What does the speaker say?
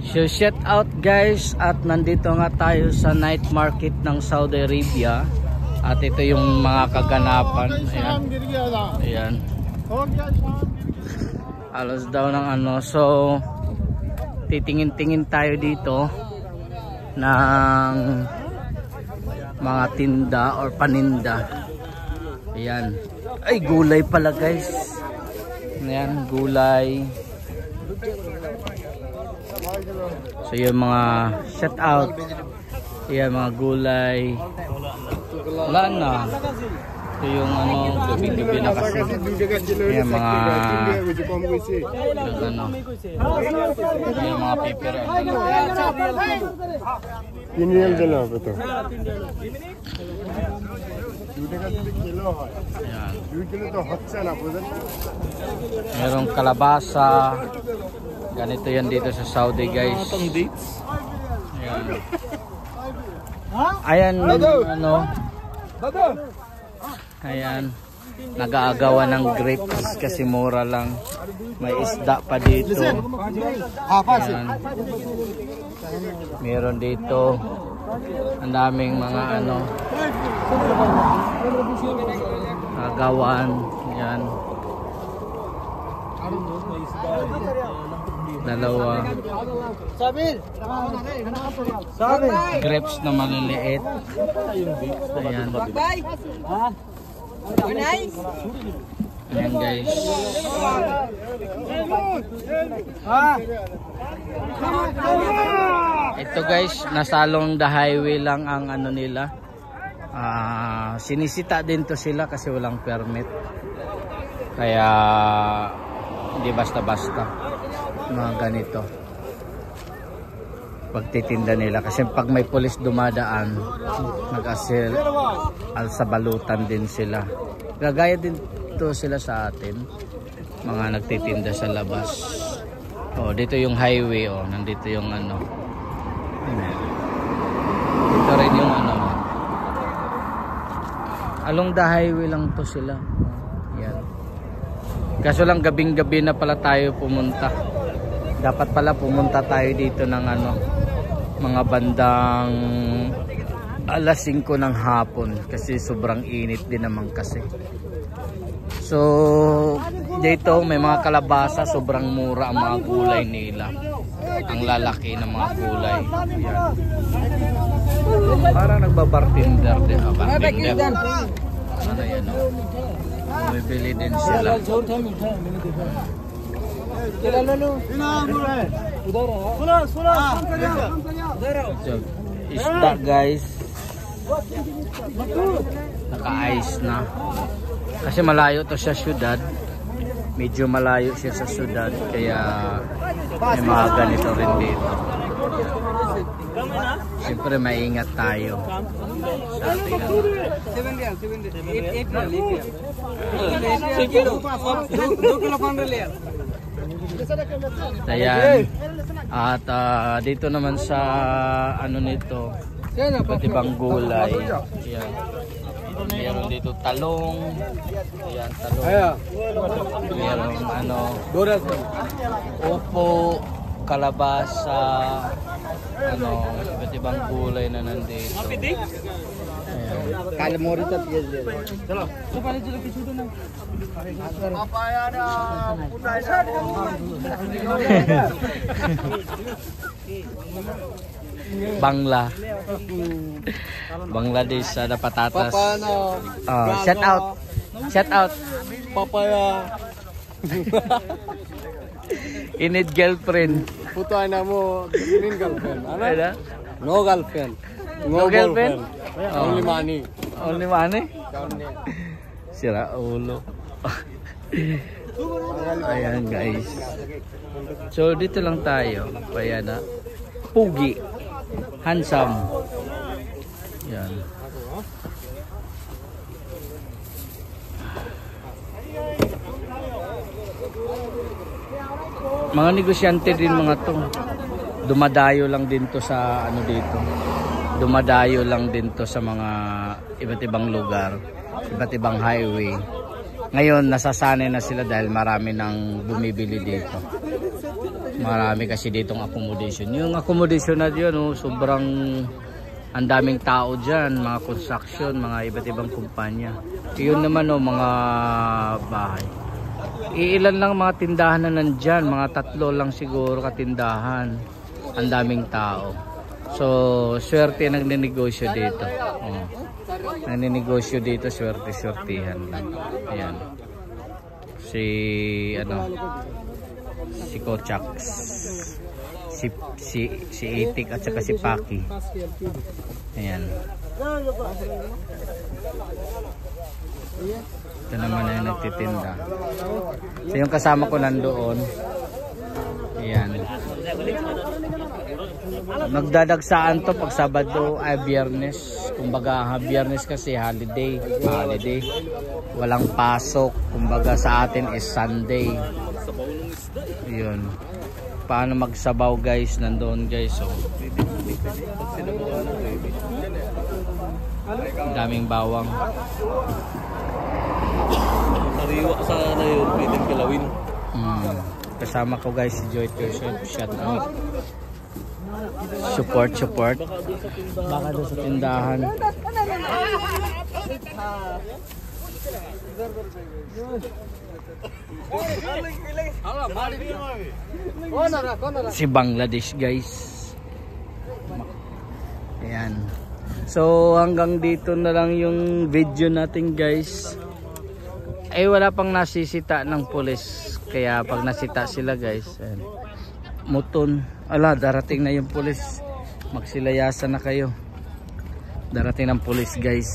So shout out guys, at nandito nga tayo sa night market ng Saudi Arabia. At ito yung mga kaganapan. Ayan. Ayan. Alos daw ng ano. So titingin-tingin tayo dito ng mga tinda or paninda. Ayan. Ay, gulay pala guys. Ayan, gulay. So yung mga shout out. Ayan, mga gulay. Wala na. Ito yung ano, gabi-gabi na kasi. Ayan, mga yung ano. Ayan, mga paper. Pinil dala ito. Ayan. Ayan. Merong kalabasa. Ganito yan dito sa Saudi guys. Ayan. Ayan ano. Ayan. Nag-aagawan ng grapes kasi mura lang. May isda pa dito. Ayan. Meron dito. Ang daming mga ano. Agawan. Ayan. Dalawa. Grapes na maliliit. Ayan. Ayan guys. Ito guys, nasa along the highway lang ang ano nila. Sinisita din to sila kasi walang permit. Kaya hindi basta-basta mga ganito pagtitinda nila, kasi pag may pulis dumadaan nag-asil sa balutan din sila. Gagaya din to sila sa atin, mga nagtitinda sa labas. Dito yung highway, nandito yung ano, dito rin yung ano, along the highway lang to sila. Yan. Kaso lang gabing-gabi na pala tayo pumunta. Dapat pala pumunta tayo dito ng ano, mga bandang alas 5 ng hapon kasi sobrang init din naman kasi. So dito may mga kalabasa, sobrang mura ang mga gulay nila. Ang lalaki ng mga gulay. Ayan. Parang nagbabartender din. Bartender. Ano yan, no? Bumibili din sila. Isda guys. Naka-ice na. Kasi malayo to sa syudad. Medyo malayo siya sa syudad. Kaya may mga ganito rin dito. Siyempre maingat tayo sa ating ayan. At dito naman sa ano nito, iba't ibang gulay. Ayan. Meron dito talong. Ayan, talong. Meron ano, upo, kalabasa, ano, iba't ibang gulay na nandito. Kalamorita piyes din. Chalo. Bangla. Bangladesh, ada patatas. Shout out. Shout out. Papaya. You need girlfriend. Puto anak mo,inin girlfriend. Ada? No girlfriend. No girlfriend? Only money. Only money? Sira ulo. Ayan guys. So dito lang tayo. Kaya na Pugi. Handsome. Yan. Mga negosyante din mga to. Dumadayo lang din to sa ano dito. Dumadayo lang din to sa mga iba't ibang lugar, iba't ibang highway. Ngayon nasasanay na sila dahil marami nang bumibili dito. Marami kasi ditong accommodation. Yung accommodation na yun, oh, sobrang ang daming tao dyan, mga construction, mga iba't ibang kumpanya. Yun naman, oh, mga bahay. Iilan lang mga tindahan na nandyan, mga 3 lang siguro katindahan. Ang daming tao. So, swerte nagninegosyo dito. Oh. Nagninegosyo dito, swerte-swertihan lang. Ayan. Si Kochax, si Itik at saka si Paki. Ayan. Ito naman na yung nagtitinda. So yung kasama ko nandoon. Ayan. Magdadagsaan to pag Sabado ay Biyernes. Kumbaga Biyernes kasi holiday. Walang pasok. Kumbaga sa atin is Sunday. Yun. Paano magsabaw guys? Nandoon guys. So, daming bawang. Sariwa sa na yun, pwedeng kilawin. Kasama ko guys si Joy T-shirt. Shout out. Support. Baka doon sa tindahan. Si Bangladesh guys. Ayan. So hanggang dito na lang yung video natin guys. Ay wala pang nasisita ng pulis. Kaya pag nasita sila guys, ayan, muton. Ala, darating na yung pulis. Magsilayasan na kayo. Darating ng pulis guys.